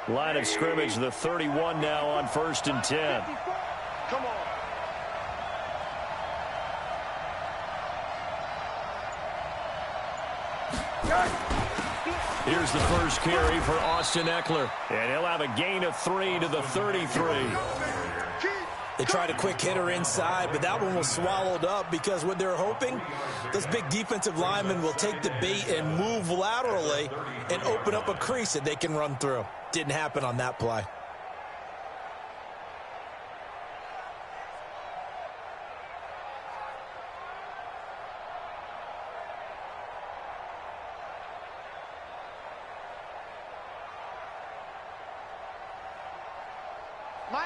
Line of scrimmage, the 31 now on 1st and 10. Come on. Here's the first carry for Austin Eckler. And he'll have a gain of 3 to the 33. They tried a quick hitter inside, but that one was swallowed up because what they're hoping, those big defensive linemen will take the bait and move laterally and open up a crease that they can run through. Didn't happen on that play.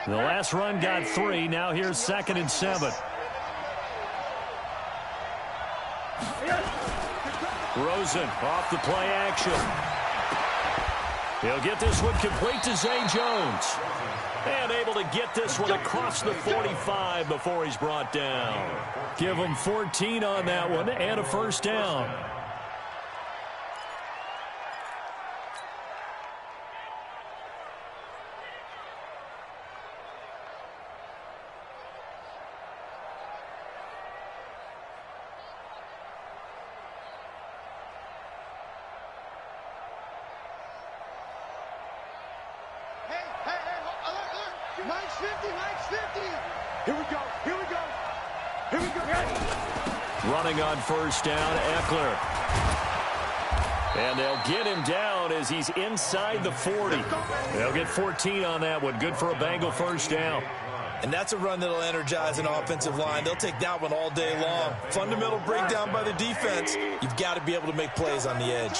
The last run got 3. Now here's 2nd and 7. Rosen off the play action. He'll get this one complete to Zay Jones. And able to get this one across the 45 before he's brought down. Give him 14 on that one and a first down. Mike's 50, Mike's 50. Here we go, here we go, here we go. Running on first down, Eckler. And they'll get him down as he's inside the 40. They'll get 14 on that one. Good for a Bengal first down. And that's a run that'll energize an offensive line. They'll take that one all day long. Fundamental breakdown by the defense. You've got to be able to make plays on the edge.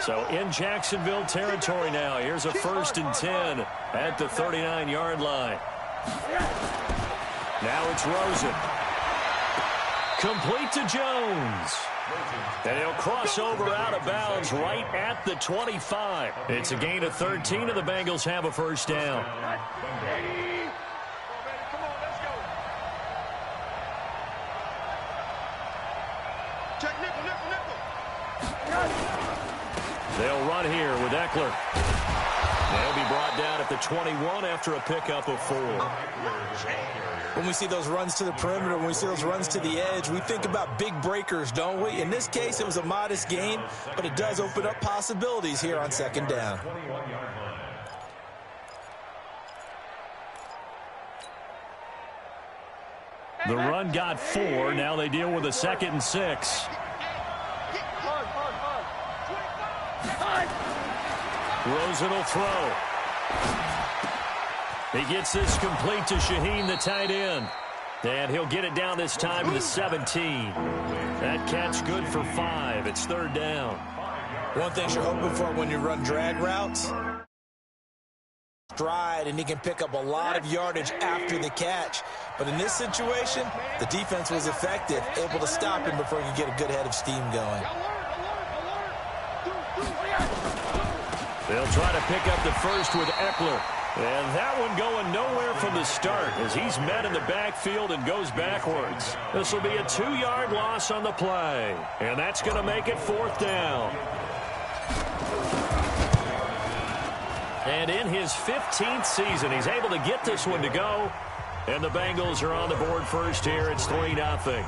So in Jacksonville territory now. Here's a 1st and 10 at the 39-yard line. Now it's Rosen. Complete to Jones. And he'll cross over out of bounds right at the 25. It's a gain of 13, and the Bengals have a first down. Check nickel, nickel, nickel. They'll run here with Eckler. They'll be brought down at the 21 after a pickup of 4. When we see those runs to the perimeter, when we see those runs to the edge, we think about big breakers, don't we? In this case, it was a modest gain, but it does open up possibilities here on 2nd down. The run got 4. Now they deal with a 2nd and 6. Rosen will throw. He gets this complete to Shaheen, the tight end. And he'll get it down this time to the 17. That catch good for 5. It's 3rd down. One thing you're hoping for when you run drag routes, stride, and he can pick up a lot of yardage after the catch. But in this situation, the defense was effective, able to stop him before he could get a good head of steam going. They'll try to pick up the first with Eckler. And that one going nowhere from the start as he's met in the backfield and goes backwards. This will be a 2-yard loss on the play. And that's going to make it 4th down. And in his 15th season, he's able to get this one to go. And the Bengals are on the board first here. It's 3-0.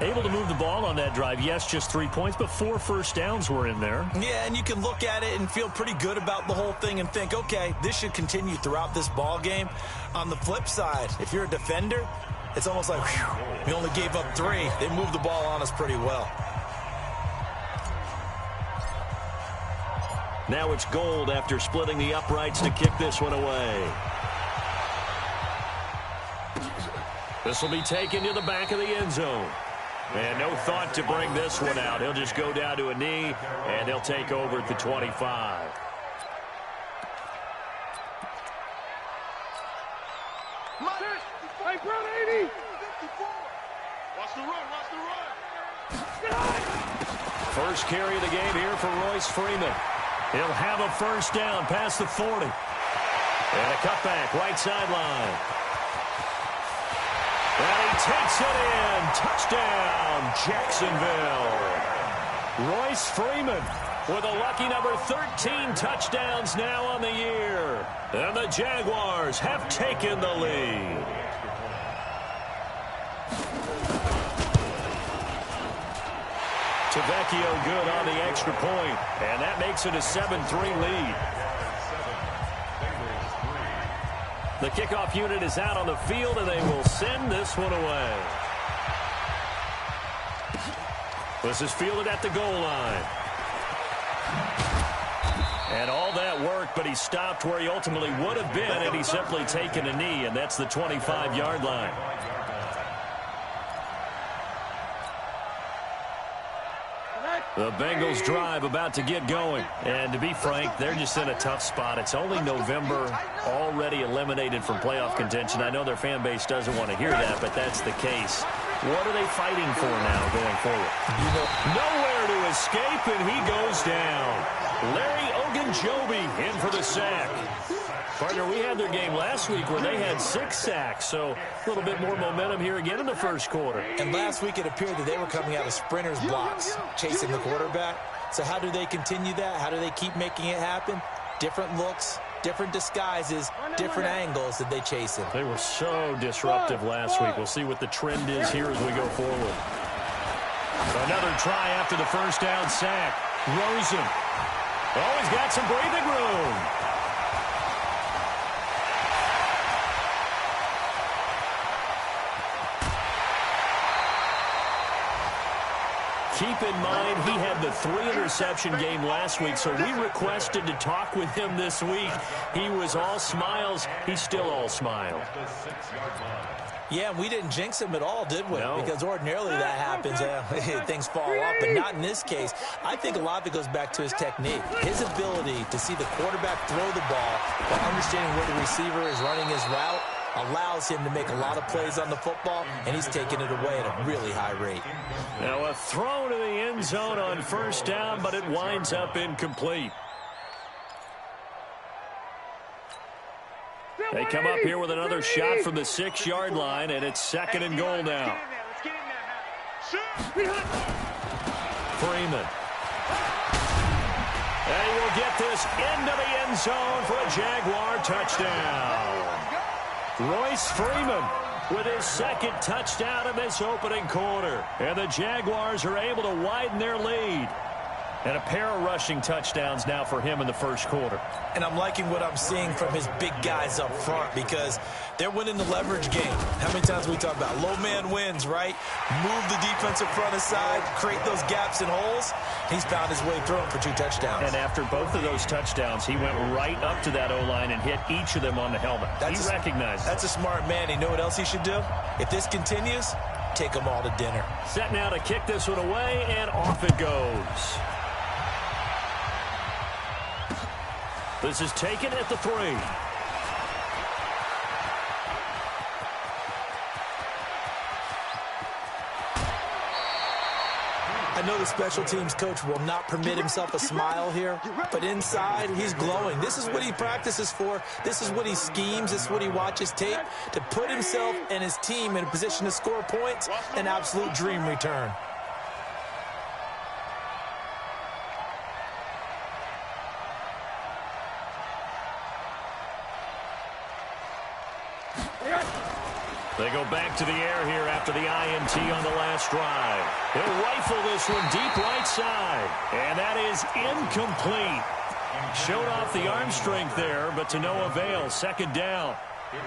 Able to move the ball on that drive. Yes, just 3 points, but 4 first downs were in there. Yeah, and you can look at it and feel pretty good about the whole thing and think, okay, this should continue throughout this ball game. On the flip side, if you're a defender, it's almost like, whew, we only gave up 3. They moved the ball on us pretty well. Now it's Gold after splitting the uprights to kick this one away. This will be taken to the back of the end zone. And no thought to bring this one out. He'll just go down to a knee, and he'll take over at the 25. Hey, Brown 80. Watch the run, watch the run. First carry of the game here for Royce Freeman. He'll have a first down past the 40. And a cutback, right sideline. And he takes it in. Touchdown, Jacksonville. Royce Freeman with a lucky number 13 touchdowns now on the year. And the Jaguars have taken the lead. Tavecchio good on the extra point, and that makes it a 7-3 lead. The kickoff unit is out on the field, and they will send this one away. This is fielded at the goal line. And all that work, but he stopped where he ultimately would have been, and he's simply taken a knee, and that's the 25-yard line. The Bengals drive about to get going. And to be frank, they're just in a tough spot. It's only November, already eliminated from playoff contention. I know their fan base doesn't want to hear that, but that's the case. What are they fighting for now going forward? Nowhere to escape, and he goes down. Larry Ogunjobi in for the sack. Partner, we had their game last week where they had 6 sacks, so a little bit more momentum here again in the first quarter. And last week it appeared that they were coming out of sprinters blocks, chasing the quarterback. So how do they continue that? How do they keep making it happen? Different looks, different disguises, different angles that they chase him. They were so disruptive last week. We'll see what the trend is here as we go forward. Another try after the first down sack. Rosen. Oh, he's got some breathing room. Keep in mind, he had the 3-interception game last week, so we requested to talk with him this week. He was all smiles. He's still all smile. Yeah, we didn't jinx him at all, did we? No. Because ordinarily that happens. Things fall off, but not in this case. I think a lot of it goes back to his technique. His ability to see the quarterback throw the ball while understanding where the receiver is running his route allows him to make a lot of plays on the football, and he's taking it away at a really high rate. Now a throw to the end zone on first down, but it winds up incomplete. They come up here with another shot from the 6-yard line, and it's 2nd and goal now. Freeman. And he will get this into the end zone for a Jaguar touchdown. Royce Freeman with his 2nd touchdown of this opening quarter. And the Jaguars are able to widen their lead. And a pair of rushing touchdowns now for him in the first quarter. And I'm liking what I'm seeing from his big guys up front because they're winning the leverage game. How many times we talk about low man wins, right? Move the defensive front aside, create those gaps and holes. He's found his way through them for 2 touchdowns. And after both of those touchdowns, he went right up to that O-line and hit each of them on the helmet. He recognized That's a smart man. You know what else he should do? If this continues, take them all to dinner. Set now to kick this one away, and off it goes. This is taken at the 3. I know the special teams coach will not permit himself a smile here, but inside, he's glowing. This is what he practices for. This is what he schemes. This is what he watches tape to put himself and his team in a position to score points. An absolute dream return. They go back to the air here after the INT on the last drive. He'll rifle this one deep right side. And that is incomplete. Showed off the arm strength there, but to no avail. 2nd down.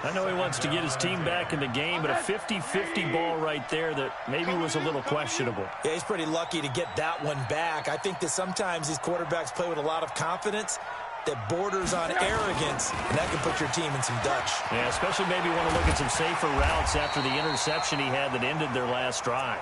I know he wants to get his team back in the game, but a 50-50 ball right there that maybe was a little questionable. Yeah, he's pretty lucky to get that one back. I think that sometimes these quarterbacks play with a lot of confidence that borders on arrogance, and that can put your team in some Dutch. Yeah, especially maybe want to look at some safer routes after the interception he had that ended their last drive.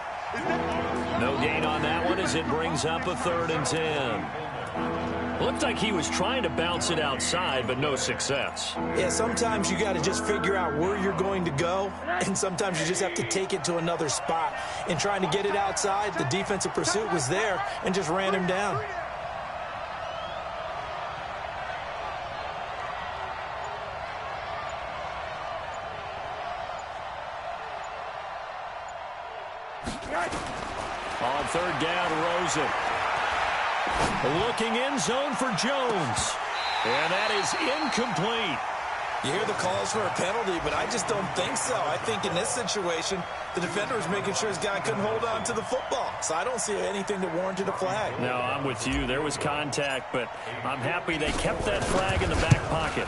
No gain on that one as it brings up a 3rd and 10. Looked like he was trying to bounce it outside, but no success. Yeah, sometimes you got to just figure out where you're going to go, and sometimes you just have to take it to another spot. In trying to get it outside, the defensive pursuit was there and just ran him down. On 3rd down, Rosen. Looking in zone for Jones. And that is incomplete. You hear the calls for a penalty, but I just don't think so. I think in this situation, the defender was making sure his guy couldn't hold on to the football. So I don't see anything that warranted a flag. No, I'm with you. There was contact, but I'm happy they kept that flag in the back pocket.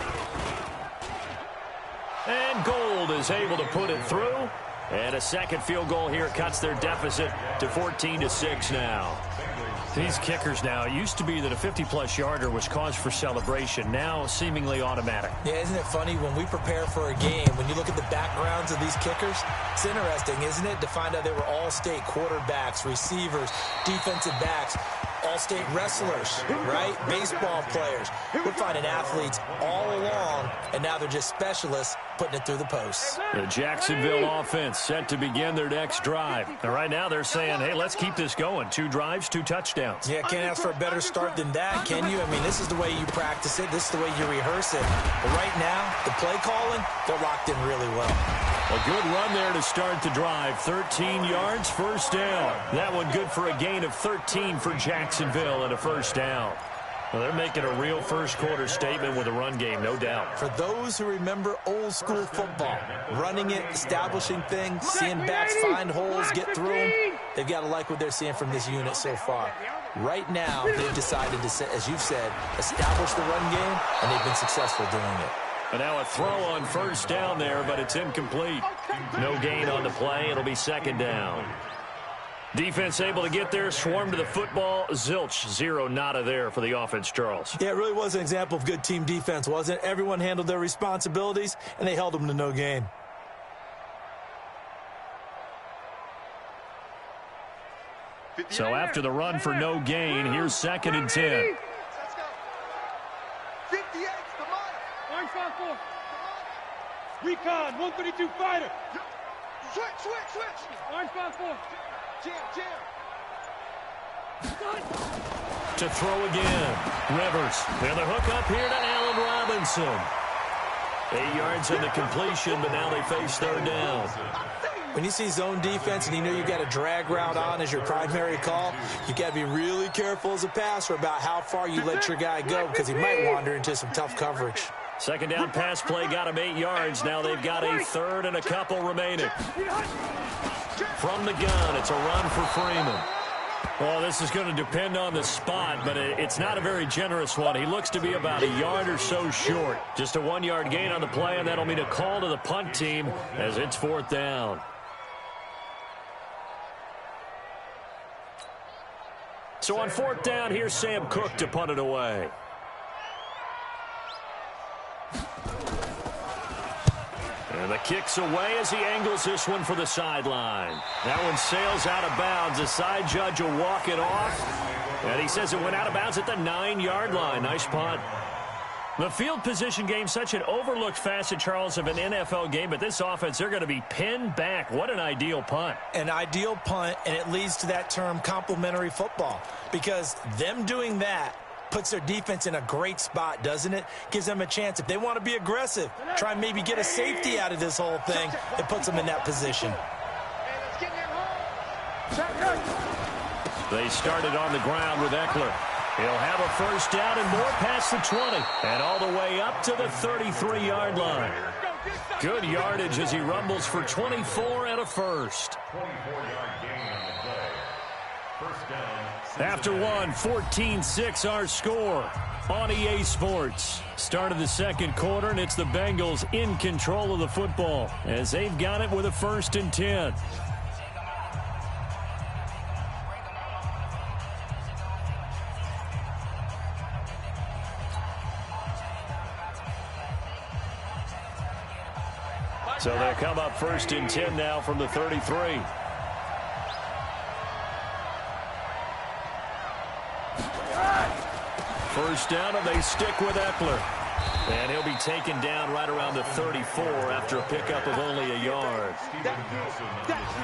And Gold is able to put it through. And a second field goal here cuts their deficit to 14-6 now. These kickers now, it used to be that a 50-plus yarder was cause for celebration, now seemingly automatic. Yeah, isn't it funny when we prepare for a game, when you look at the backgrounds of these kickers, it's interesting, isn't it, to find out they were all-state quarterbacks, receivers, defensive backs, all-state wrestlers, right? Baseball players. We're finding athletes all along, and now they're just specialists putting it through the posts. The Jacksonville offense set to begin their next drive. And right now they're saying, hey, let's keep this going. 2 drives, 2 touchdowns. Yeah, can't ask for a better start than that, can you? I mean, this is the way you practice it. This is the way you rehearse it. But right now, the play calling, they're locked in really well. A good run there to start the drive. 13 yards, first down. That one good for a gain of 13 for Jacksonville and a first down. Well, they're making a real first-quarter statement with a run game, no doubt. For those who remember old-school football, running it, establishing things, seeing backs find holes, get through them, they've got to like what they're seeing from this unit so far. Right now, they've decided to, as you've said, establish the run game, and they've been successful doing it. And now a throw on first down there, but it's incomplete. No gain on the play. It'll be second down. Defense able to get there, swarm to the football. Zilch, 0 nada there for the offense, Charles. Yeah, it really was an example of good team defense, wasn't it? Everyone handled their responsibilities, and they held them to no gain. So after the run for no gain, here's 2nd and 10. Let's go. 58, come on. Orange 5-4. Recon, 132 fighter. Switch. Orange 5-4. Jam. To throw again. Rivers. And the hook up here to Allen Robinson. 8 yards on the completion, but now they face third down. When you see zone defense and you know you've got a drag route on as your primary call, you got to be really careful as a passer about how far you let your guy go because he might wander into some tough coverage. Second down pass play got him 8 yards. Now they've got a third and a couple remaining. From the gun, it's a run for Freeman. Well, this is going to depend on the spot, but it's not a very generous one. He looks to be about a yard or so short. Just a 1-yard gain on the play, and that'll mean a call to the punt team as it's fourth down. So on fourth down, here's Sam Cook to punt it away. And the kick's away as he angles this one for the sideline. That one sails out of bounds. The side judge will walk it off. And he says it went out of bounds at the 9-yard line. Nice punt. The field position game, such an overlooked facet, Charles, of an NFL game. But this offense, they're going to be pinned back. What an ideal punt. An ideal punt, and it leads to that term complementary football. Because them doing that puts their defense in a great spot, doesn't it? Gives them a chance. If they want to be aggressive, try and maybe get a safety out of this whole thing, it puts them in that position. They started on the ground with Eckler. He'll have a first down and more past the 20. And all the way up to the 33-yard line. Good yardage as he rumbles for 24 and a first. After one, 14-6 our score on EA Sports. Start of the second quarter, and it's the Bengals in control of the football as they've got it with a 1st and 10. So they come up 1st and 10 now from the 33. First down, and they stick with Eckler. And he'll be taken down right around the 34 after a pickup of only a yard.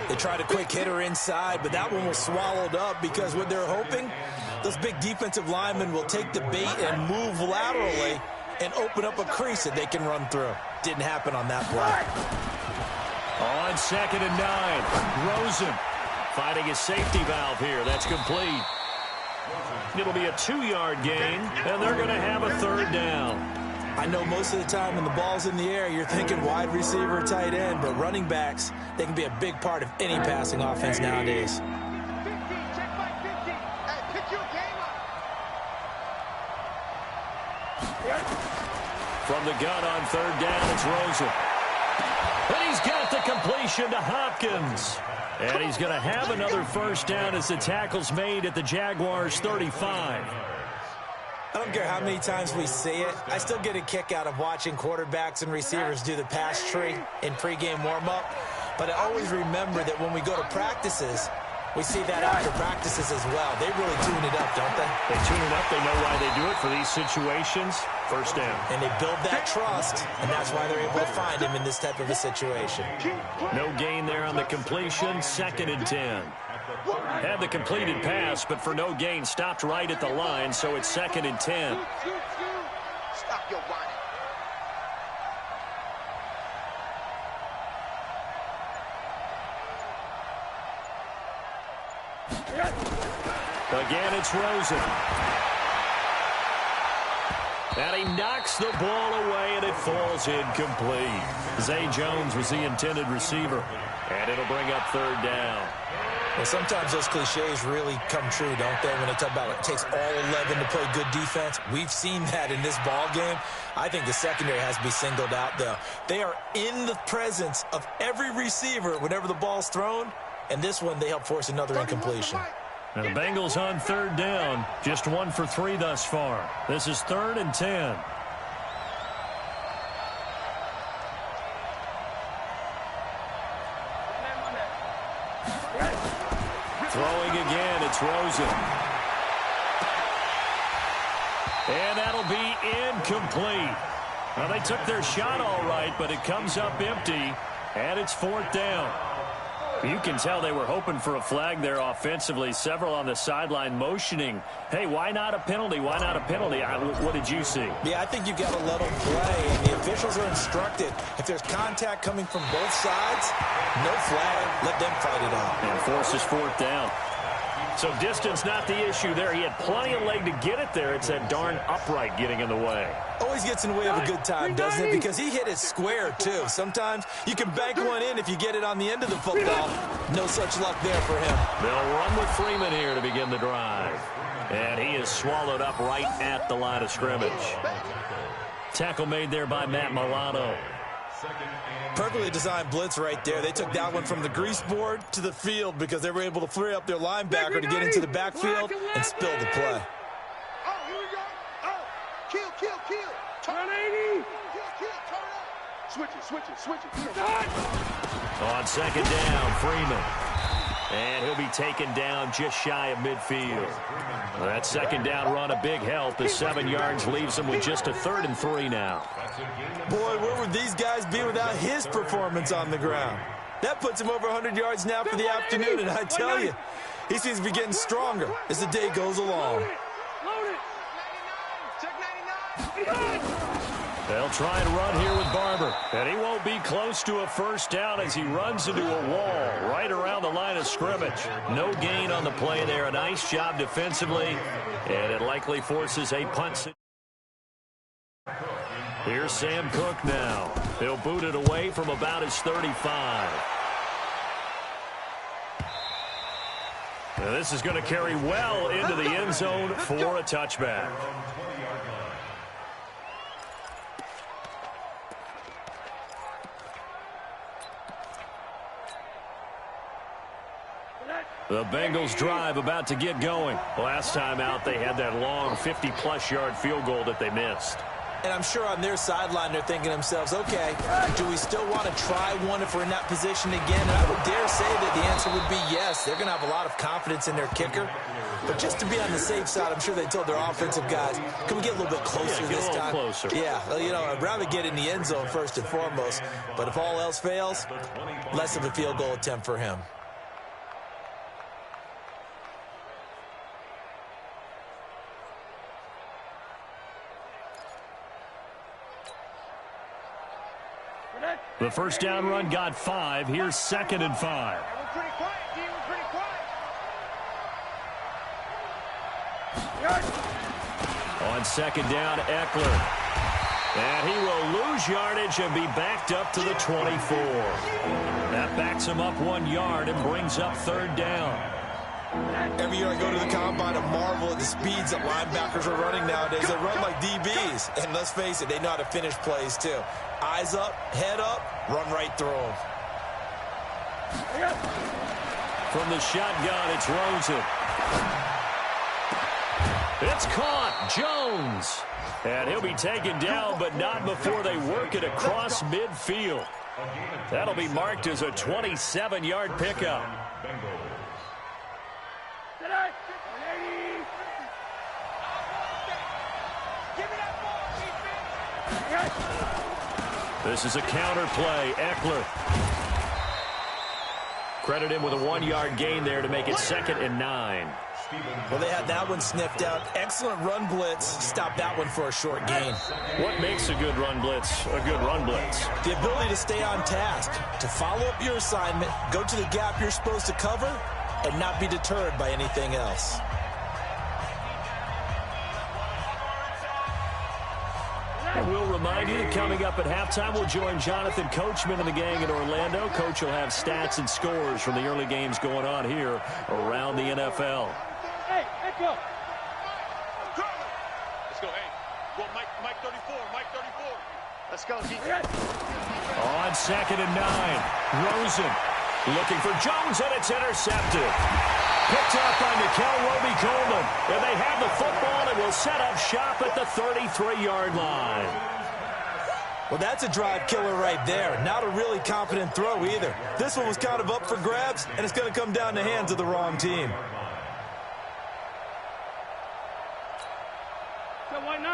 They tried a quick hitter inside, but that one was swallowed up because what they're hoping, those big defensive linemen will take the bait and move laterally and open up a crease that they can run through. Didn't happen on that play. On 2nd and 9, Rosen finding a safety valve here. That's complete. It'll be a 2-yard gain, and they're going to have a 3rd down. I know most of the time when the ball's in the air, you're thinking wide receiver, tight end, but running backs, they can be a big part of any passing offense nowadays. 15, check by 50. Hey, pick your game up. From the gun on 3rd down, it's Rosen. And he's got the completion to Hopkins. And he's going to have another 1st down as the tackle's made at the Jaguars' 35. I don't care how many times we see it. I still get a kick out of watching quarterbacks and receivers do the pass tree in pregame warm-up. But I always remember that when we go to practices, we see that after practices as well. They really tune it up, don't they? They tune it up. They know why they do it for these situations. 1st down. And they build that trust, and that's why they're able to find him in this type of a situation. No gain there on the completion. 2nd and 10. Had the completed pass, but for no gain, stopped right at the line, so it's 2nd and 10. Stop your whining. Again, it's Rosen. And he knocks the ball away, and it falls incomplete. Zay Jones was the intended receiver, and it'll bring up 3rd down. Well, sometimes those cliches really come true, don't they, when they talk about it takes all 11 to play good defense. We've seen that in this ball game. I think the secondary has to be singled out, though. They are in the presence of every receiver whenever the ball's thrown, and this one they help force another incompletion. And the Bengals on 3rd down, just 1 for 3 thus far. This is 3rd and 10. Throwing again, it's Rosen. And that'll be incomplete. Well, they took their shot all right, but it comes up empty, and it's 4th down. You can tell they were hoping for a flag there offensively. Several on the sideline motioning, hey, why not a penalty? Why not a penalty? What did you see? Yeah, I think you've got to let them play, and the officials are instructed. If there's contact coming from both sides, no flag. Let them fight it out. And forces 4th down. So distance not the issue there. He had plenty of leg to get it there. It's that darn upright getting in the way. Always gets in the way of a good time, doesn't it? Because he hit it square, too. Sometimes you can bank one in if you get it on the end of the football. No such luck there for him. They'll run with Freeman here to begin the drive. And he is swallowed up right at the line of scrimmage. Tackle made there by Matt Milano. Perfectly designed blitz right there. They took that one from the grease board to the field because they were able to free up their linebacker to get into the backfield and spill the play. Oh, here we go. Oh, kill. Turn 80. Kill, turn up. Switch it. On 2nd down, Freeman. And he'll be taken down just shy of midfield. That 2nd down run, a big help. The 7 yards leaves him with just a 3rd and 3 now. Boy, where would these guys be without his performance on the ground? That puts him over 100 yards now for the afternoon, and I tell you, he seems to be getting stronger as the day goes along. Check 99. They'll try and run here with Barber. And he won't be close to a 1st down as he runs into a wall right around the line of scrimmage. No gain on the play there. A nice job defensively. And it likely forces a punt. Here's Sam Cook now. He'll boot it away from about his 35. Now this is going to carry well into the end zone for a touchback. The Bengals drive about to get going. Last time out, they had that long 50-plus yard field goal that they missed. And I'm sure on their sideline they're thinking to themselves, okay, do we still want to try one if we're in that position again? And I would dare say that the answer would be yes. They're going to have a lot of confidence in their kicker. But just to be on the safe side, I'm sure they told their offensive guys, can we get a little bit closer this time? Closer. Yeah, well, you know, I'd rather get in the end zone first and foremost. But if all else fails, less of a field goal attempt for him. The 1st down run got 5. Here's 2nd and 5. We're pretty quiet, D. We're pretty quiet. On second down, Eckler. And he will lose yardage and be backed up to the 24. That backs him up 1 yard and brings up third down. Every year I go to the combine and marvel at the speeds that linebackers are running nowadays. They run like DBs. And let's face it, they know how to finish plays too. Eyes up, head up, run right through them. From the shotgun, it's Rosen. It's caught. Jones. And he'll be taken down, but not before they work it across midfield. That'll be marked as a 27-yard pickup. This is a counter play. Eckler. Credit him with a 1-yard gain there to make it 2nd and 9. Well, they had that one sniffed out. Excellent run blitz. Stop that one for a short gain. What makes a good run blitz a good run blitz? The ability to stay on task, to follow up your assignment, go to the gap you're supposed to cover, and not be deterred by anything else. We'll remind you that coming up at halftime, we'll join Jonathan Coachman and the gang in Orlando. Coach will have stats and scores from the early games going on here around the NFL. Hey, let's go. Let's go, hey. Well, Mike 34, Mike 34. Let's go, G. On 2nd and 9, Rosen looking for Jones, and it's intercepted. Picked up by Nickel Roby-Coleman, and they have the football and will set up shop at the 33-yard line. Well, that's a drive killer right there. Not a really confident throw either. This one was kind of up for grabs, and it's going to come down the hands of the wrong team.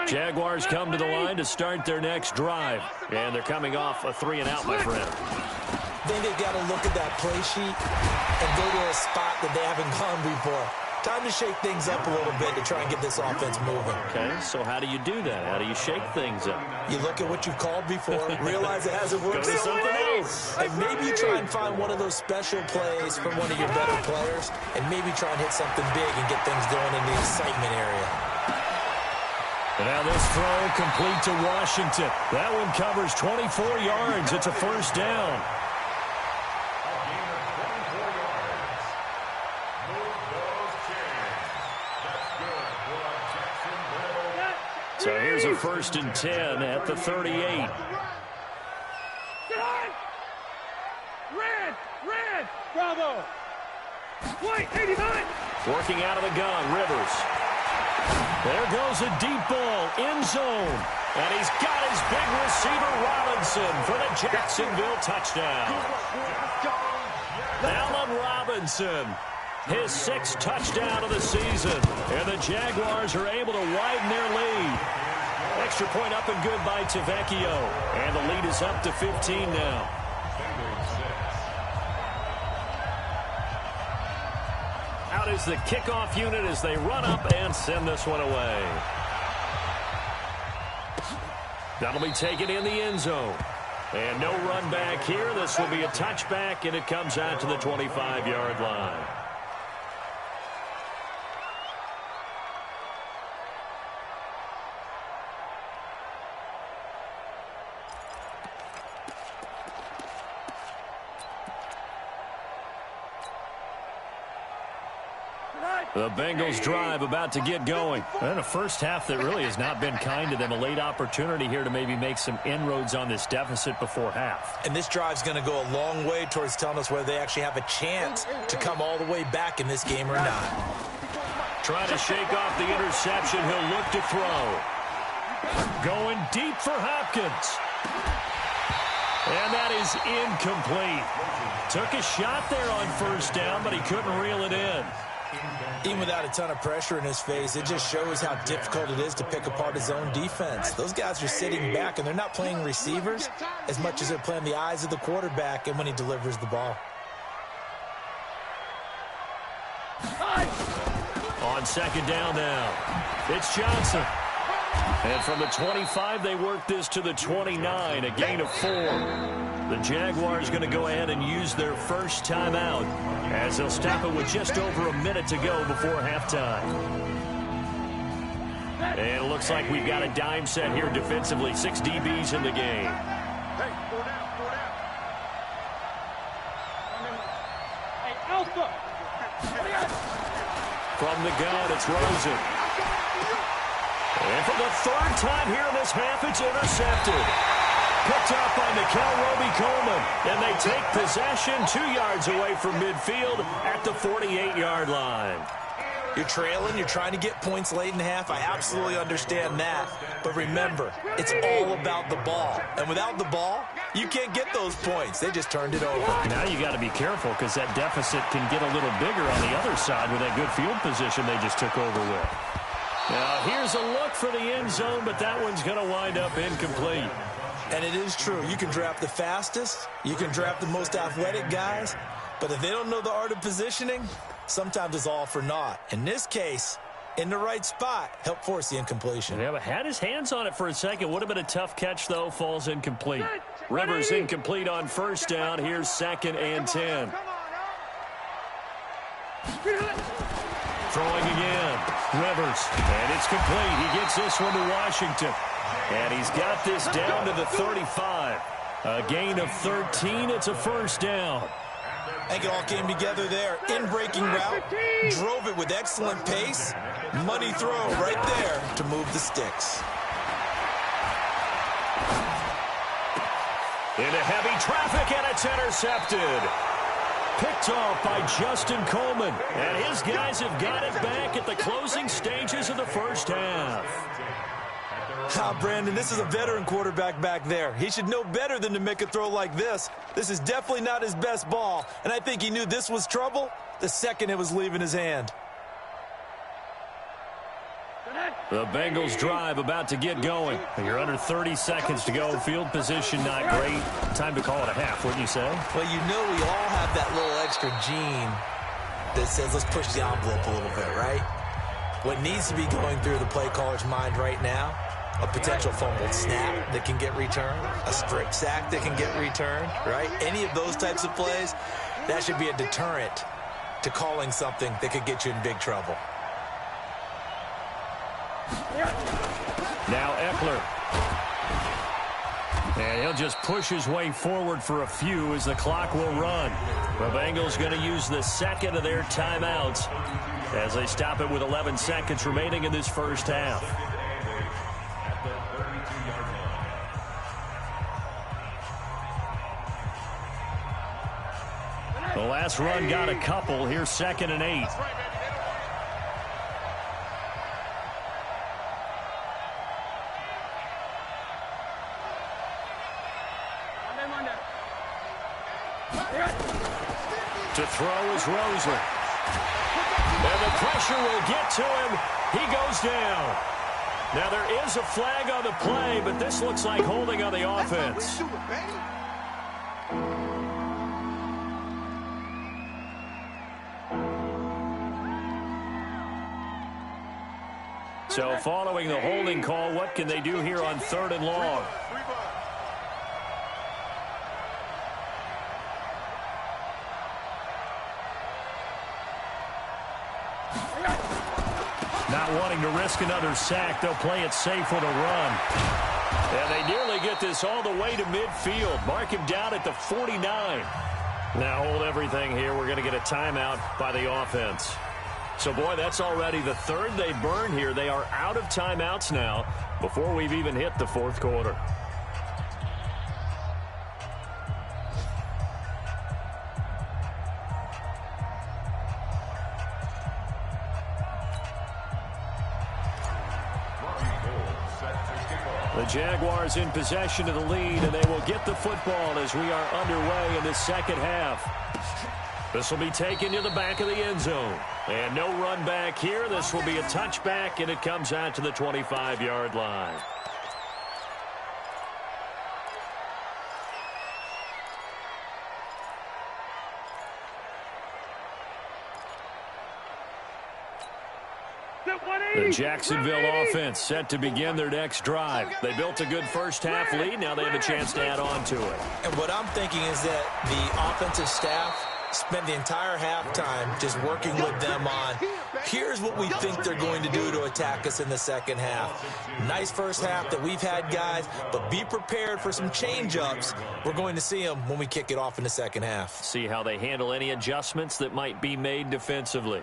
Jaguars come to the line to start their next drive, and they're coming off a 3-and-out, my friend. I think they've got to look at that play sheet and go to a spot that they haven't gone before. Time to shake things up a little bit to try and get this offense moving. Okay, so how do you do that? How do you shake things up? You look at what you've called before, realize it hasn't worked. Go to something else. And maybe you try and find one of those special plays from one of your better players, and maybe try and hit something big and get things going in the excitement area. And now this throw complete to Washington. That one covers 24 yards. It's a first down. So here's a 1st and 10 at the 38. Red! Bravo! White, 89! Working out of the gun, Rivers. There goes a deep ball, end zone. And he's got his big receiver, Robinson, for the Jacksonville touchdown. Allen Robinson, his 6th touchdown of the season. And the Jaguars are able to widen their lead. Extra point up and good by Tavecchio. And the lead is up to 15 now. Out is the kickoff unit as they run up and send this one away. That'll be taken in the end zone. And no run back here. This will be a touchback, and it comes out to the 25-yard line. The Bengals drive about to get going. And a first half that really has not been kind to them. A late opportunity here to maybe make some inroads on this deficit before half. And this drive's going to go a long way towards telling us whether they actually have a chance to come all the way back in this game or not. Trying to shake off the interception. He'll look to throw. Going deep for Hopkins. And that is incomplete. Took a shot there on first down, but he couldn't reel it in. Even without a ton of pressure in his face, it just shows how difficult it is to pick apart his own defense. Those guys are sitting back, and they're not playing receivers as much as they're playing the eyes of the quarterback and when he delivers the ball. On second down now, it's Johnson. And from the 25, they work this to the 29, a gain of 4. The Jaguars going to go ahead and use their first timeout as they'll stop it with just over a minute to go before halftime. And it looks like we've got a dime set here defensively. 6 DBs in the game. Hey, 4 down, 4 down. Hey, Alpha. From the gun, it's Rosen. And for the 3rd time here in this half, it's intercepted. Picked up by Coleman. And they take possession 2 yards away from midfield at the 48-yard line. You're trailing. You're trying to get points late in half. I absolutely understand that. But remember, it's all about the ball. And without the ball, you can't get those points. They just turned it over. Now you got to be careful because that deficit can get a little bigger on the other side with that good field position they just took over with. Now here's a look for the end zone, but that one's going to wind up incomplete. And it is true. You can draft the fastest. You can draft the most athletic guys. But if they don't know the art of positioning, sometimes it's all for naught. In this case, in the right spot, helped force the incompletion. Yeah, but had his hands on it for a second. Would have been a tough catch, though. Falls incomplete. Rivers incomplete on 1st down. Here's 2nd and 10. Throwing again. Rivers. And it's complete. He gets this one to Washington. And he's got this down to the 35. A gain of 13. It's a 1st down. I think it all came together there. In-breaking route. Drove it with excellent pace. Money throw right there to move the sticks. Into heavy traffic, and it's intercepted. Picked off by Justin Coleman. And his guys have got it back at the closing stages of the 1st half. Brandon, this is a veteran quarterback back there. He should know better than to make a throw like this. This is definitely not his best ball, and I think he knew this was trouble the second it was leaving his hand. The Bengals drive about to get going. You're under 30 seconds to go. Field position not great. Time to call it a half, wouldn't you say? Well, you know we all have that little extra gene that says let's push the envelope a little bit, right? What needs to be going through the play caller's mind right now, a potential fumbled snap that can get returned, a strip sack that can get returned, right? Any of those types of plays, that should be a deterrent to calling something that could get you in big trouble. Now Eckler. And he'll just push his way forward for a few as the clock will run. The Bengals going to use the 2nd of their timeouts as they stop it with 11 seconds remaining in this 1st half. The last run got a couple. Here's 2nd and 8. To throw is Rosen. And the pressure will get to him. He goes down. Now there is a flag on the play, but this looks like holding on the offense. So following the holding call, what can they do here on 3rd and long? Not wanting to risk another sack, they'll play it safe with a run. And they nearly get this all the way to midfield. Mark him down at the 49. Now hold everything here. We're going to get a timeout by the offense. So, boy, that's already the 3rd they burn here. They are out of timeouts now before we've even hit the 4th quarter. The Jaguars in possession of the lead, and they will get the football as we are underway in the 2nd half. This will be taken to the back of the end zone. And no run back here. This will be a touchback, and it comes out to the 25-yard line. The Jacksonville offense set to begin their next drive. They built a good 1st half lead. Now they have a chance to add on to it. And what I'm thinking is that the offensive staff spent the entire halftime just working with them on, here's what we think they're going to do to attack us in the second half. Nice first half that we've had, guys, but be prepared for some change-ups. We're going to see them when we kick it off in the second half. See how they handle any adjustments that might be made defensively.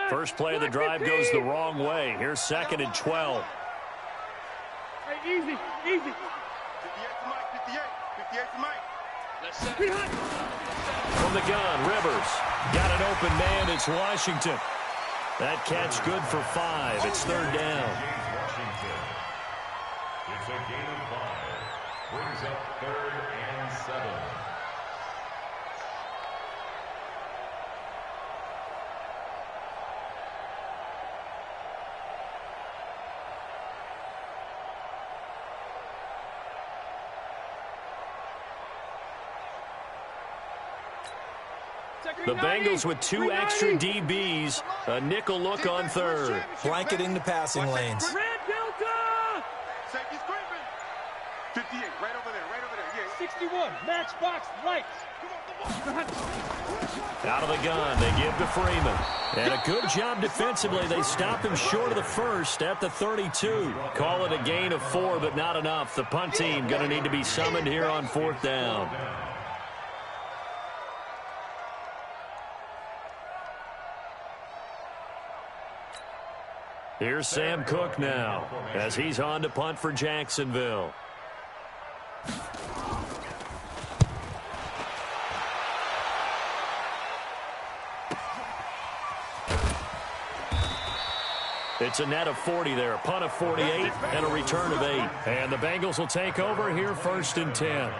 First play of the drive goes the wrong way. Here's 2nd and 12. Hey, easy, easy. 58 to Mike, 58 to Mike. Let's set it. From the gun, Rivers. Got an open man. It's Washington. That catch good for 5. It's 3rd down. It's a gain of 5. Brings up 3rd and 7. The Bengals with 2 extra DBs. A nickel look on 3rd. Blanketing the passing lanes. Red Delta! Safety scraping. 58, right over there, yeah. 61, matchbox lights. Out of the gun, they give to Freeman. And a good job defensively. They stop him short of the first at the 32. Call it a gain of 4, but not enough. The punt team going to need to be summoned here on 4th down. Here's Sam Cook now as he's on to punt for Jacksonville. It's a net of 40 there, a punt of 48 and a return of 8. And the Bengals will take over here 1st and 10.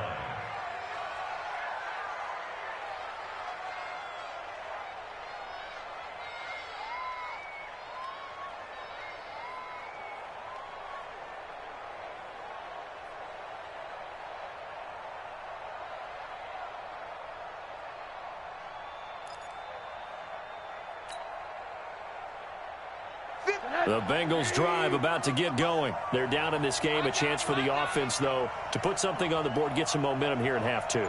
The Bengals drive about to get going. They're down in this game. A chance for the offense, though, to put something on the board, get some momentum here in half 2.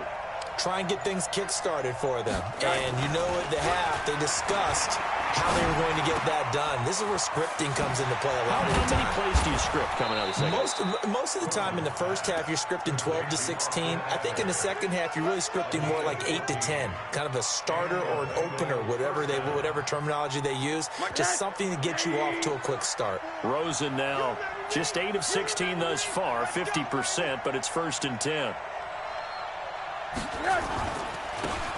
Try and get things kick-started for them. And you know at the half, they discussed how they were going to get that done. This is where scripting comes into play a lot of the time. How many plays do you script coming out of the second half? Most of the time in the first half, you're scripting 12 to 16. I think in the second half, you're really scripting more like 8 to 10. Kind of a starter or an opener, whatever terminology they use. Just something to get you off to a quick start. Rosen now just 8 of 16 thus far, 50%, but it's 1st and 10.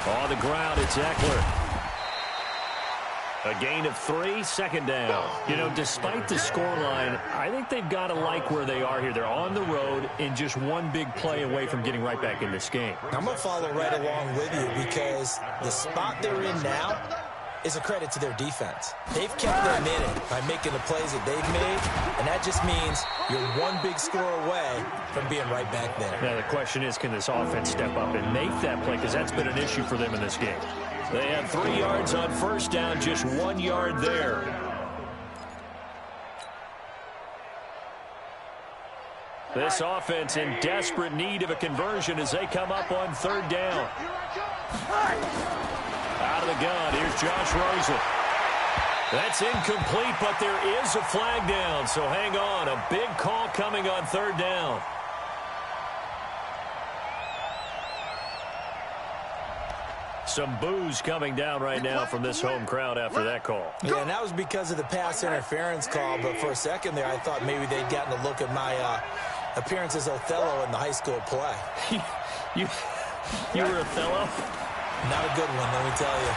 On the ground, it's Eckler. A gain of 3, 2nd down. You know, despite the scoreline, I think they've got to like where they are here. They're on the road and just one big play away from getting right back in this game. I'm going to follow right along with you because the spot they're in now is a credit to their defense. They've kept them in it by making the plays that they've made, and that just means you're one big score away from being right back there. Now, the question is, can this offense step up and make that play? Because that's been an issue for them in this game. They had 3 yards on 1st down, just 1 yard there. This offense in desperate need of a conversion as they come up on 3rd down. Out of the gun, here's Josh Rosen. That's incomplete, but there is a flag down, so hang on. A big call coming on 3rd down. Some boos coming down right now from this home crowd after that call. Yeah, and that was because of the pass interference call, but for a second there, I thought maybe they'd gotten a look at my appearance as Othello in the high school play. You were Othello? Not a good one, let me tell you.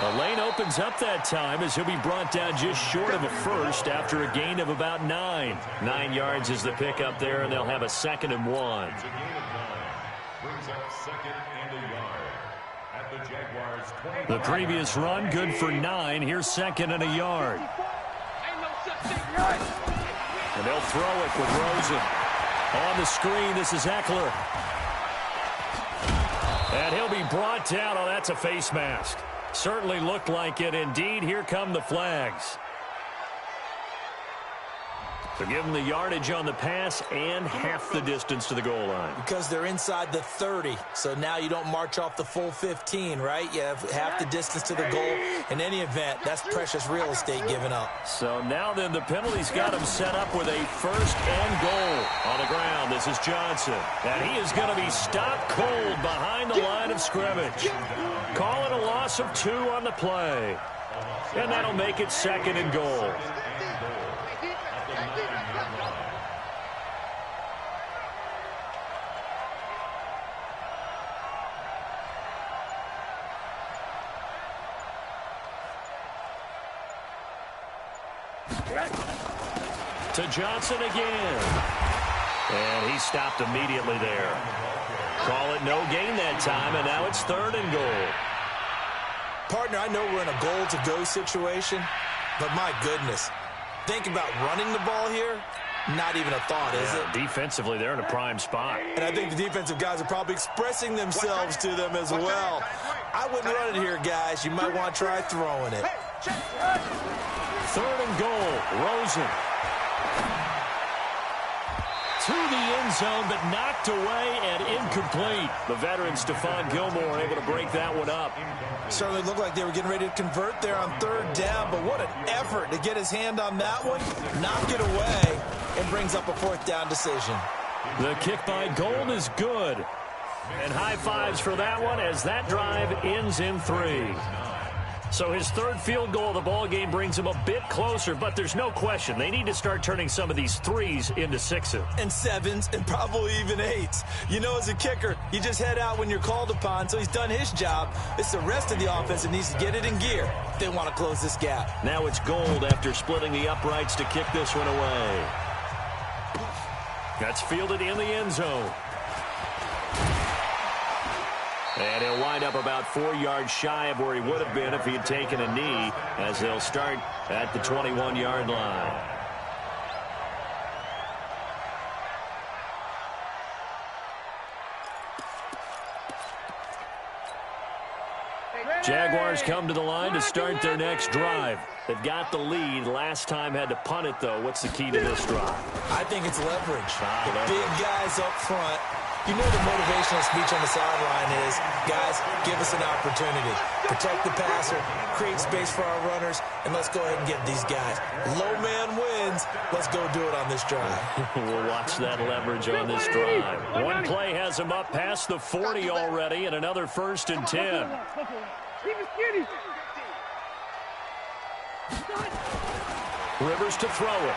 A lane opens up that time as he'll be brought down just short of a first after a gain of about 9. 9 yards is the pickup there, and they'll have a 2nd and 1. It's a gain of 9. Brings up 2nd and a yard. At the Jaguars 20. The previous run, good for 9. Here's 2nd and a yard. And they'll throw it with Rosen. On the screen, this is Eckler. And he'll be brought down. Oh, that's a face mask. Certainly looked like it. Indeed, here come the flags. So give them the yardage on the pass and half the distance to the goal line. Because they're inside the 30, so now you don't march off the full 15, right? You have half the distance to the goal. In any event, that's precious real estate given up. So now then the penalty's got him set up with a first and goal on the ground. This is Johnson, and he is going to be stopped cold behind the line of scrimmage. Call it a loss of 2 on the play, and that'll make it second and goal. To Johnson again. And he stopped immediately there. Call it no gain that time, and now it's third and goal. Partner, I know we're in a goal-to-go situation, but my goodness, think about running the ball here. Not even a thought, is it? Defensively, they're in a prime spot. And I think the defensive guys are probably expressing themselves to them as well. I wouldn't run it here, guys. You might want to try throwing it. Third and goal, Rosen. To the end zone, but knocked away and incomplete. The veteran Stephon Gilmore able to break that one up. Certainly looked like they were getting ready to convert there on third down, but what an effort to get his hand on that one, knock it away, and brings up a fourth down decision. The kick by Gold is good. And high fives for that one as that drive ends in 3. So his third field goal of the ball game brings him a bit closer, but there's no question they need to start turning some of these 3s into 6s. And 7s and probably even 8s. You know, as a kicker, you just head out when you're called upon, so he's done his job. It's the rest of the offense that needs to get it in gear if they want to close this gap. Now it's Gold after splitting the uprights to kick this one away. That's fielded in the end zone. And he'll wind up about 4 yards shy of where he would have been if he had taken a knee, as they'll start at the 21-yard line. Jaguars come to the line to start their next drive. They've got the lead. Last time had to punt it, though. What's the key to this drive? I think it's leverage. The big guys up front. You know the motivational speech on the sideline is, guys, give us an opportunity. Protect the passer, create space for our runners, and let's go ahead and get these guys. Low man wins. Let's go do it on this drive. We'll watch that leverage on this drive. One play has him up past the 40 already, and another first and 10. Rivers to throw it.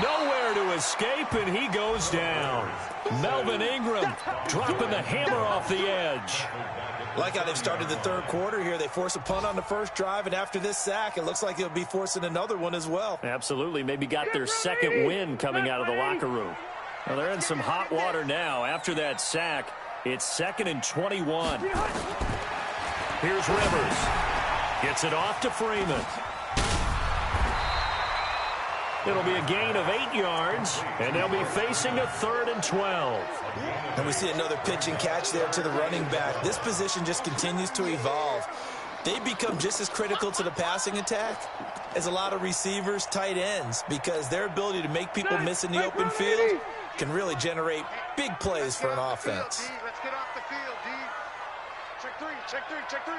Nowhere to escape, and he goes down. Melvin Ingram dropping the hammer off the edge. Like how they've started the third quarter here. They force a punt on the first drive, and after this sack, it looks like they'll be forcing another one as well. Absolutely. Maybe got their second win coming out of the locker room. Well, they're in some hot water now. After that sack, it's 2nd and 21. Here's Rivers. Gets it off to Freeman. It'll be a gain of 8 yards, and they'll be facing a 3rd and 12. And we see another pitch and catch there to the running back. This position just continues to evolve. They become just as critical to the passing attack as a lot of receivers, tight ends, because their ability to make people miss in the open field can really generate big plays for an offense. Let's get off the field, D. Check 3, check 3, check 3.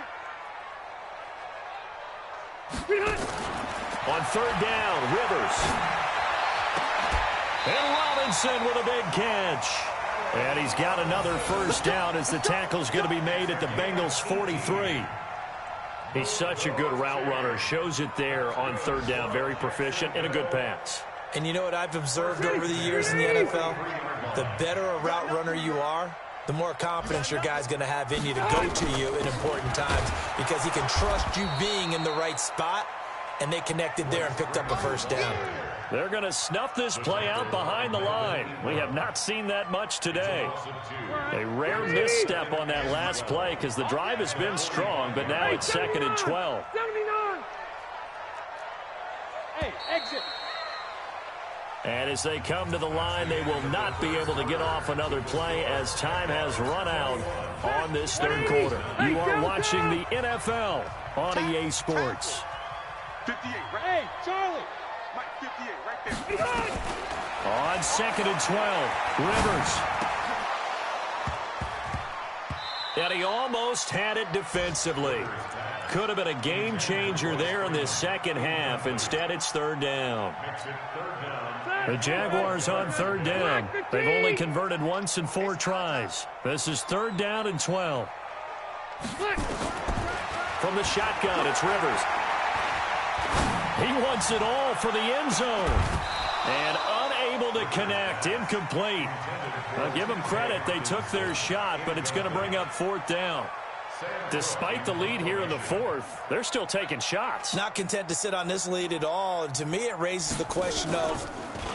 On third down, Rivers. And Robinson with a big catch. And he's got another first down as the tackle's going to be made at the Bengals' 43. He's such a good route runner. Shows it there on third down. Very proficient and a good pass. And you know what I've observed over the years in the NFL? The better a route runner you are, the more confidence your guy's going to have in you to go to you in important times, because he can trust you being in the right spot, and they connected there and picked up a first down. They're going to snuff this play out behind the line. We have not seen that much today. A rare misstep on that last play because the drive has been strong, but now it's 2nd and 12. 79. Hey, exit. And as they come to the line, they will not be able to get off another play as time has run out on this third quarter. You are watching the NFL on EA Sports. 58, right? Hey, Charlie. Mike, 58, right there. On 2nd and 12, Rivers. And he almost had it defensively. Could have been a game changer there in this second half. Instead, it's 3rd down. The Jaguars on 3rd down. They've only converted once in 4 tries. This is 3rd down and 12. From the shotgun, it's Rivers. He wants it all for the end zone. And unable to connect. Incomplete. I'll give them credit. They took their shot, but it's going to bring up 4th down. Despite the lead here in the 4th, they're still taking shots. Not content to sit on this lead at all. And to me, it raises the question of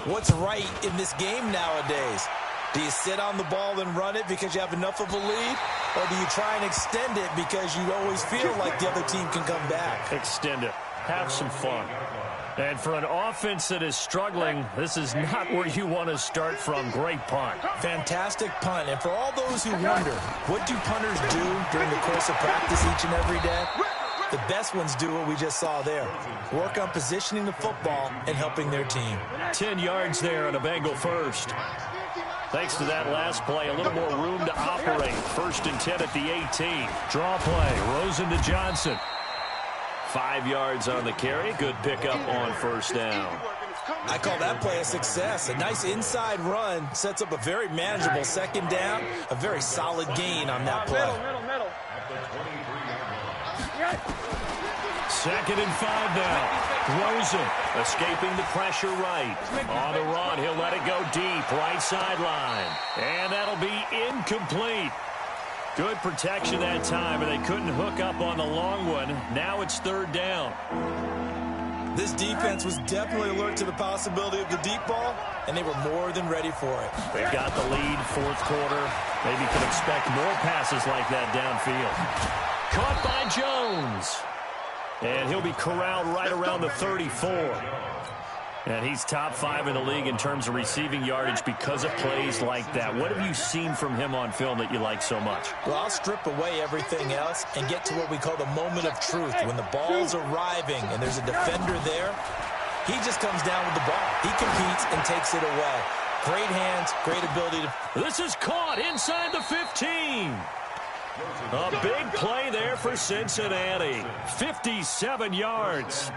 what's right in this game nowadays. Do you sit on the ball and run it because you have enough of a lead? Or do you try and extend it because you always feel like the other team can come back? Extend it. Have some fun. And for an offense that is struggling, this is not where you want to start from. Great punt. Fantastic punt. And for all those who wonder, what do punters do during the course of practice each and every day? The best ones do what we just saw there. Work on positioning the football and helping their team. 10 yards there on a Bengal first. Thanks to that last play, a little more room to operate. 1st and 10 at the 18. Draw play. Rosen to Johnson. 5 yards on the carry. Good pickup on 1st down. I call that play a success. A nice inside run sets up a very manageable 2nd down. A very solid gain on that play. Middle. 2nd and 5 now. Rosen escaping the pressure right. On the run, he'll let it go deep. Right sideline. And that'll be incomplete. Good protection that time, and they couldn't hook up on the long one. Now it's 3rd down. This defense was definitely alert to the possibility of the deep ball, and they were more than ready for it. They've got the lead, 4th quarter. Maybe can expect more passes like that downfield. Caught by Jones. And he'll be corralled right around the 34. And he's top 5 in the league in terms of receiving yardage because of plays like that. What have you seen from him on film that you like so much? Well, I'll strip away everything else and get to what we call the moment of truth. When the ball's arriving and there's a defender there, he just comes down with the ball. He competes and takes it away. Great hands, great ability to... This is caught inside the 15. A big play there for Cincinnati. 57 yards.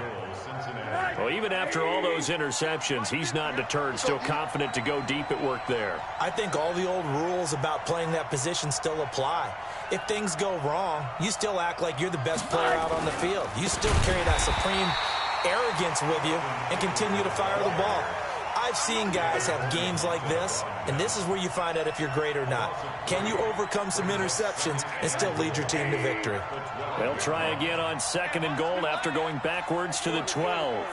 Well, even after all those interceptions, he's not deterred, still confident to go deep at work there. I think all the old rules about playing that position still apply. If things go wrong, you still act like you're the best player out on the field. You still carry that supreme arrogance with you and continue to fire the ball. I've seen guys have games like this, and this is where you find out if you're great or not. Can you overcome some interceptions and still lead your team to victory? They'll try again on 2nd and goal after going backwards to the 12.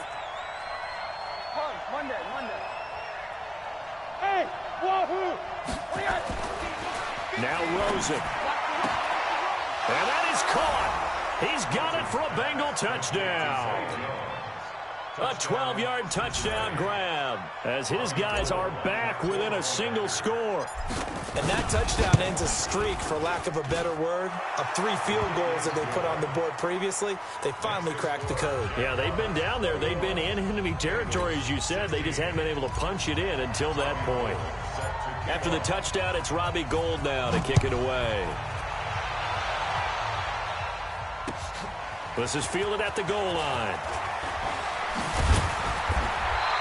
Monday. Hey, wahoo! Now Rosen. And that is caught. He's got it for a Bengal touchdown. A 12-yard touchdown grab as his guys are back within a single score. And that touchdown ends a streak, for lack of a better word, of 3 field goals that they put on the board previously. They finally cracked the code. Yeah, they've been down there. They've been in enemy territory, as you said. They just hadn't been able to punch it in until that point. After the touchdown, it's Robbie Gould now to kick it away. This is fielded at the goal line.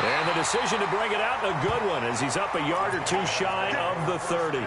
And the decision to bring it out, a good one, as he's up a yard or 2 shy of the 30.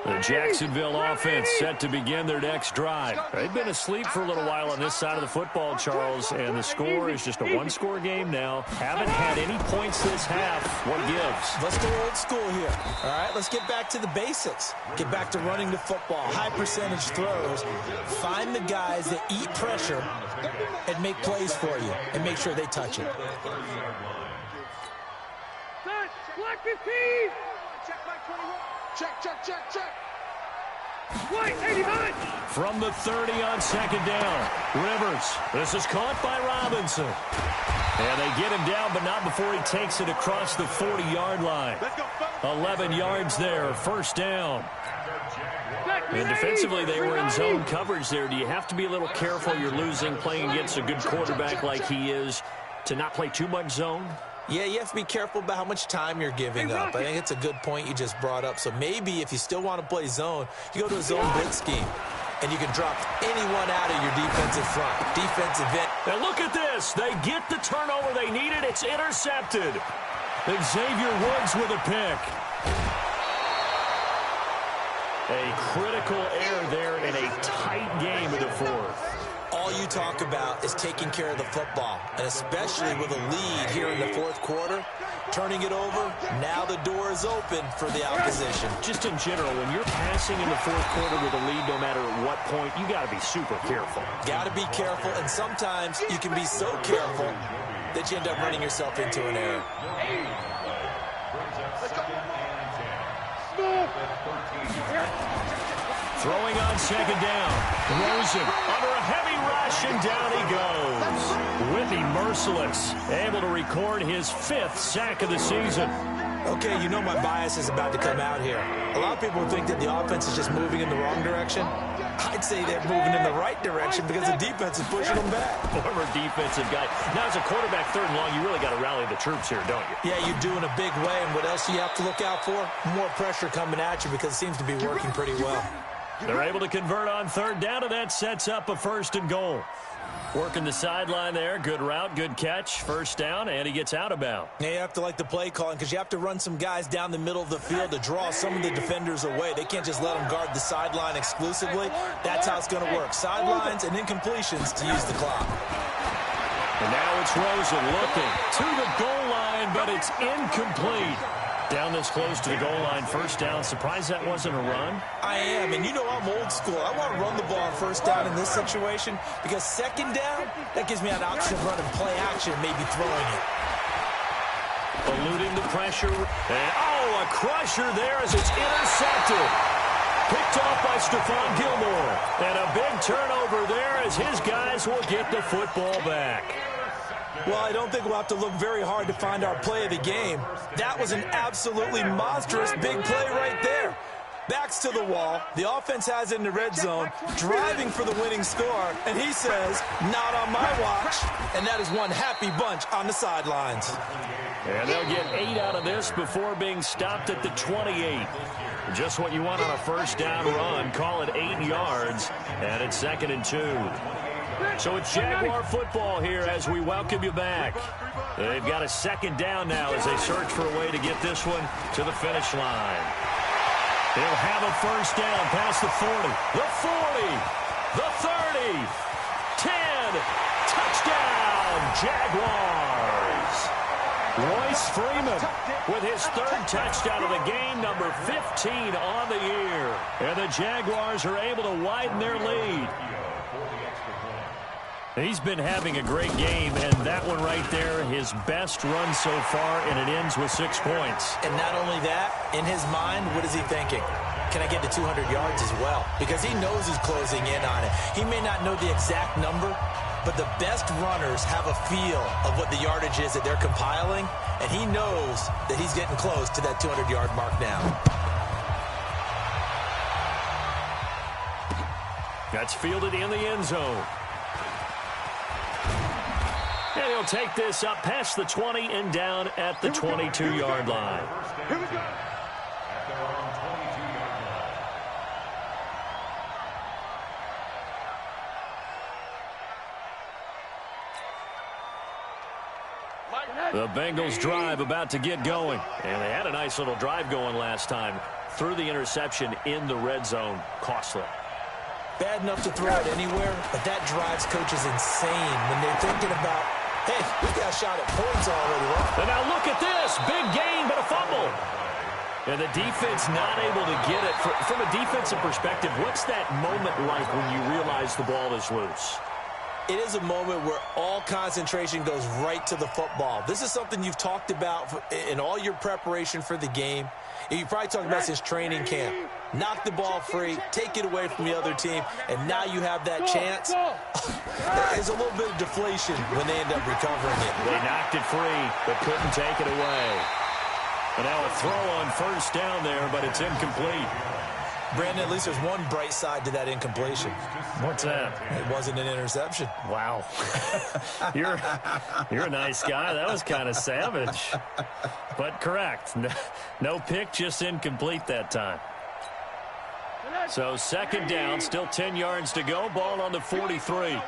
The Jacksonville offense set to begin their next drive. They've been asleep for a little while on this side of the football, Charles, and the score is just a 1-score game now. Haven't had any points this half. What gives? Let's go old school here. All right, let's get back to the basics. Get back to running the football, high percentage throws. Find the guys that eat pressure and make plays for you and make sure they touch it. Black 15! Check, Mike 21. Check. White 89! From the 30 on 2nd down. Rivers. This is caught by Robinson. And they get him down, but not before he takes it across the 40-yard line. 11 yards there, first down. And defensively, they were in zone coverage there. Do you have to be a little careful? You're losing, playing against a good quarterback like he is, to not play too much zone? Yeah, you have to be careful about how much time you're giving up. I think it's a good point you just brought up. So maybe if you still want to play zone, you go to a zone blitz scheme, and you can drop anyone out of your defensive front, defensive end. And look at this. They get the turnover they needed. It's intercepted. Xavier Woods with a pick. A critical error there in a tight game of the fourth. All you talk about is taking care of the football, and especially with a lead here in the fourth quarter, turning it over, now the door is open for the opposition. Just in general, when you're passing in the fourth quarter with a lead, no matter at what point, you got to be super careful. Got to be careful, and sometimes you can be so careful that you end up running yourself into an error. Throwing on second down. Rosen under a heavy rush, and down he goes. Whitney merciless, able to record his 5th sack of the season. Okay, you know my bias is about to come out here. A lot of people think that the offense is just moving in the wrong direction. I'd say they're moving in the right direction because the defense is pushing them back. Former defensive guy. Now, as a quarterback, 3rd and long, you really got to rally the troops here, don't you? Yeah, you do in a big way, and what else do you have to look out for? More pressure coming at you because it seems to be working pretty well. They're able to convert on 3rd down, and that sets up a 1st and goal. Working the sideline there. Good route, good catch. 1st down, and he gets out of bounds. Yeah, you have to like the play calling because you have to run some guys down the middle of the field to draw some of the defenders away. They can't just let them guard the sideline exclusively. That's how it's going to work. Sidelines and incompletions to use the clock. And now it's Rosen looking to the goal line, but it's incomplete. Down this close to the goal line, 1st down. Surprised that wasn't a run? I am, and you know I'm old school. I want to run the ball on 1st down in this situation because 2nd down, that gives me an option of running play action, maybe throwing it. Eluding the pressure. And, a crusher there as it's intercepted. Picked off by Stephon Gilmore. And a big turnover there as his guys will get the football back. Well, I don't think we'll have to look very hard to find our play of the game. That was an absolutely monstrous big play right there. Backs to the wall. The offense has it in the red zone, driving for the winning score. And he says, not on my watch. And that is one happy bunch on the sidelines. And they'll get 8 out of this before being stopped at the 28. Just what you want on a 1st down run. Call it 8 yards. And it's 2nd and 2. So it's Jaguar football here as we welcome you back. They've got a 2nd down now as they search for a way to get this one to the finish line. They'll have a 1st down past the 40, the 40, the 30, 10, touchdown, Jaguars. Royce Freeman with his 3rd touchdown of the game, number 15 on the year. And the Jaguars are able to widen their lead. He's been having a great game, and that one right there, his best run so far, and it ends with 6 points. And not only that, in his mind, what is he thinking? Can I get to 200 yards as well? Because he knows he's closing in on it. He may not know the exact number, but the best runners have a feel of what the yardage is that they're compiling, and he knows that he's getting close to that 200-yard mark now. That's fielded in the end zone. And he'll take this up past the 20 and down at the 22-yard line. Here we go. The Bengals drive about to get going. And they had a nice little drive going last time. Threw the interception in the red zone. Costly. Bad enough to throw it anywhere, but that drives coaches insane when they're thinking about, hey, we got a shot at points already, right? And now look at this. Big gain, but a fumble. And the defense not able to get it. From a defensive perspective, what's that moment like when you realize the ball is loose? It is a moment where all concentration goes right to the football. This is something you've talked about in all your preparation for the game. You probably talked about since training camp. Knock the ball free, take it away from the other team, and now you have that chance. There's a little bit of deflation when they end up recovering it. They knocked it free, but couldn't take it away. And now a throw on first down there, but it's incomplete. Brandon, at least there's one bright side to that incompletion. What's that? It wasn't an interception. Wow. You're a nice guy. That was kind of savage. But correct. No pick, just incomplete that time. So second down, still 10 yards to go. Ball on the 43.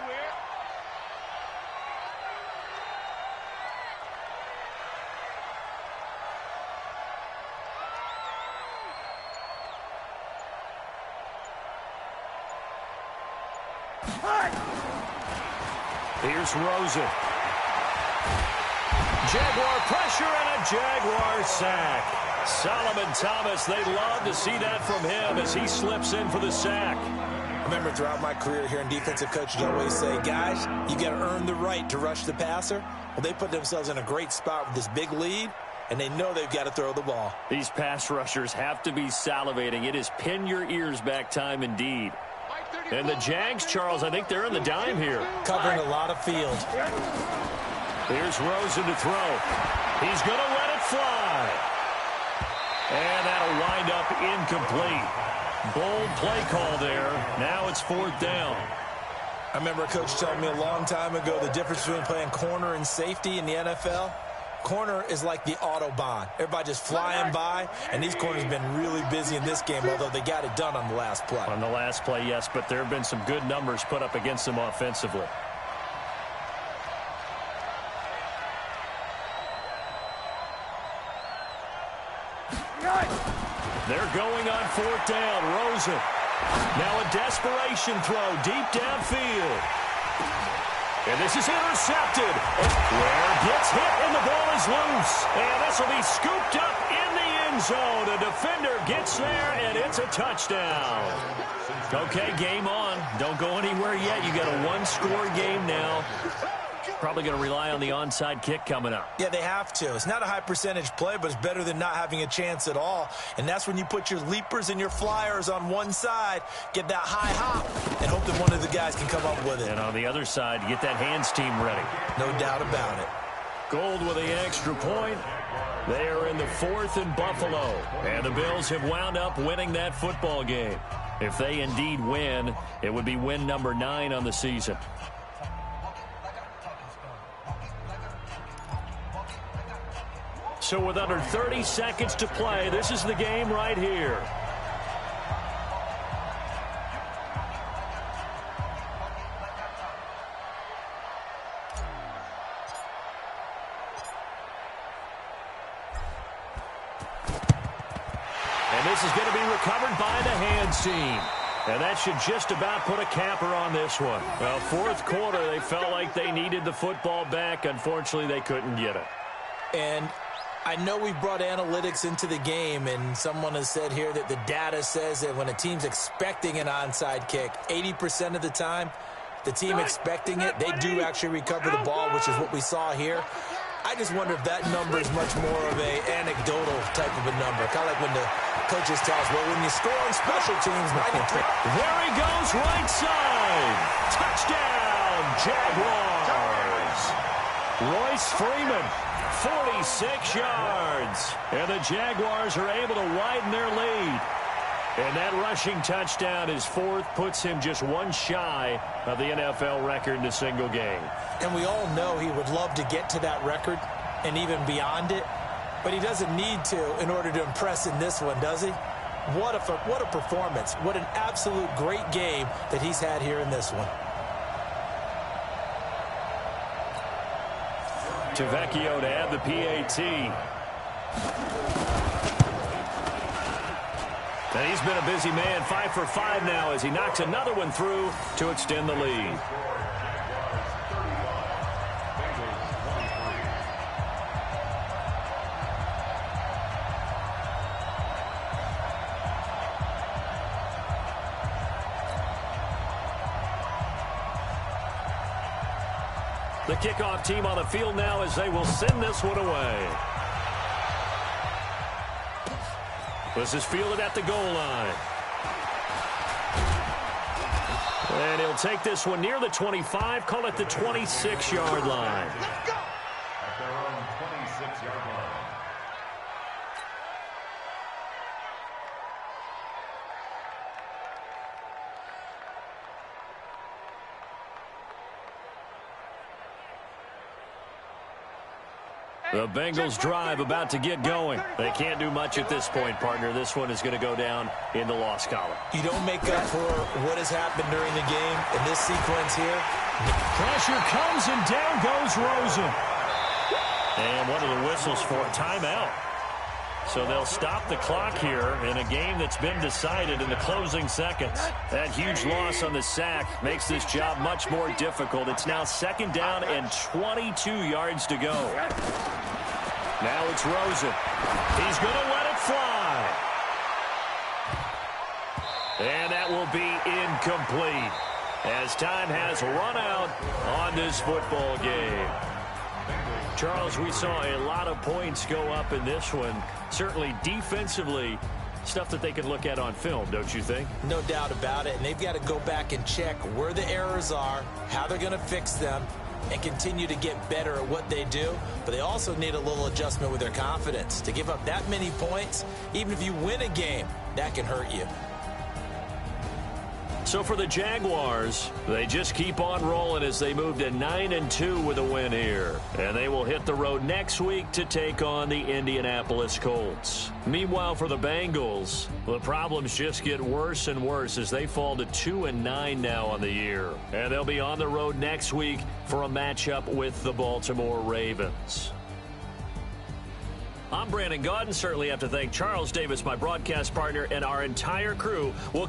Here's Rosen. Jaguar pressure and a Jaguar sack. Solomon Thomas, they love to see that from him as he slips in for the sack. I remember throughout my career here in defensive coaches always say, guys, you got to earn the right to rush the passer. Well, they put themselves in a great spot with this big lead, and they know they've got to throw the ball. These pass rushers have to be salivating. It is pin your ears back time indeed. And the Jags, Charles, I think they're in the dime here. Covering a lot of field. Here's Rosen to throw. He's going to let it fly. And that'll wind up incomplete. Bold play call there. Now it's fourth down. I remember a coach telling me a long time ago the difference between playing corner and safety in the NFL. Corner is like the Autobahn. Everybody just flying by, and these corners have been really busy in this game, although they got it done on the last play. On the last play, yes, but there have been some good numbers put up against them offensively. They're going on fourth down. Rosen. Now a desperation throw deep downfield. And this is intercepted. Ware gets hit and the ball is loose. And this will be scooped up in the end zone. A defender gets there and it's a touchdown. Okay, game on. Don't go anywhere yet. You got a one-score game now. Probably going to rely on the onside kick coming up. Yeah, they have to. It's not a high percentage play, but it's better than not having a chance at all. And that's when you put your leapers and your flyers on one side, get that high hop, and hope that one of the guys can come up with it. And on the other side, get that hands team ready. No doubt about it. Gold with the extra point. They are in the fourth in Buffalo. And the Bills have wound up winning that football game. If they indeed win, it would be win number 9 on the season. So with under 30 seconds to play, this is the game right here. And this is going to be recovered by the hands team. And that should just about put a capper on this one. Well, fourth quarter, they felt like they needed the football back. Unfortunately, they couldn't get it. And I know we brought analytics into the game, and someone has said here that the data says that when a team's expecting an onside kick, 80% of the time, the team expecting it, they do actually recover the ball, which is what we saw here. I just wonder if that number is much more of a anecdotal type of a number, kind of like when the coaches tell us, well, when you score on special teams, 93. There he goes, right side. Touchdown, Jaguars. Royce Freeman. 46 yards. And the Jaguars are able to widen their lead. And that rushing touchdown is fourth, puts him just one shy of the NFL record in a single game. And we all know he would love to get to that record and even beyond it, but he doesn't need to in order to impress in this one, does he? What a performance. What an absolute great game that he's had here in this one. Tavecchio to add the PAT. And he's been a busy man, 5 for 5 now as he knocks another one through to extend the lead. The kickoff team on the field now as they will send this one away. This is fielded at the goal line. And he'll take this one near the 25, call it the 26-yard line. Let's go. At their own 26-yard line. The Bengals drive about to get going. They can't do much at this point, partner. This one is going to go down in the loss column. You don't make up for what has happened during the game in this sequence here. Pressure comes and down goes Rosen. And one of the whistles for a timeout. So they'll stop the clock here in a game that's been decided in the closing seconds. That huge loss on the sack makes this job much more difficult. It's now 2nd down and 22 yards to go. Now it's Rosen. He's going to let it fly. And that will be incomplete as time has run out on this football game. Charles, we saw a lot of points go up in this one. Certainly defensively, stuff that they can look at on film, don't you think? No doubt about it. And they've got to go back and check where the errors are, how they're going to fix them, and continue to get better at what they do. But they also need a little adjustment with their confidence. To give up that many points, even if you win a game, that can hurt you. So for the Jaguars, they just keep on rolling as they move to 9-2 with a win here. And they will hit the road next week to take on the Indianapolis Colts. Meanwhile, for the Bengals, the problems just get worse and worse as they fall to 2-9 now on the year. And they'll be on the road next week for a matchup with the Baltimore Ravens. I'm Brandon Gaudin. Certainly have to thank Charles Davis, my broadcast partner, and our entire crew. We'll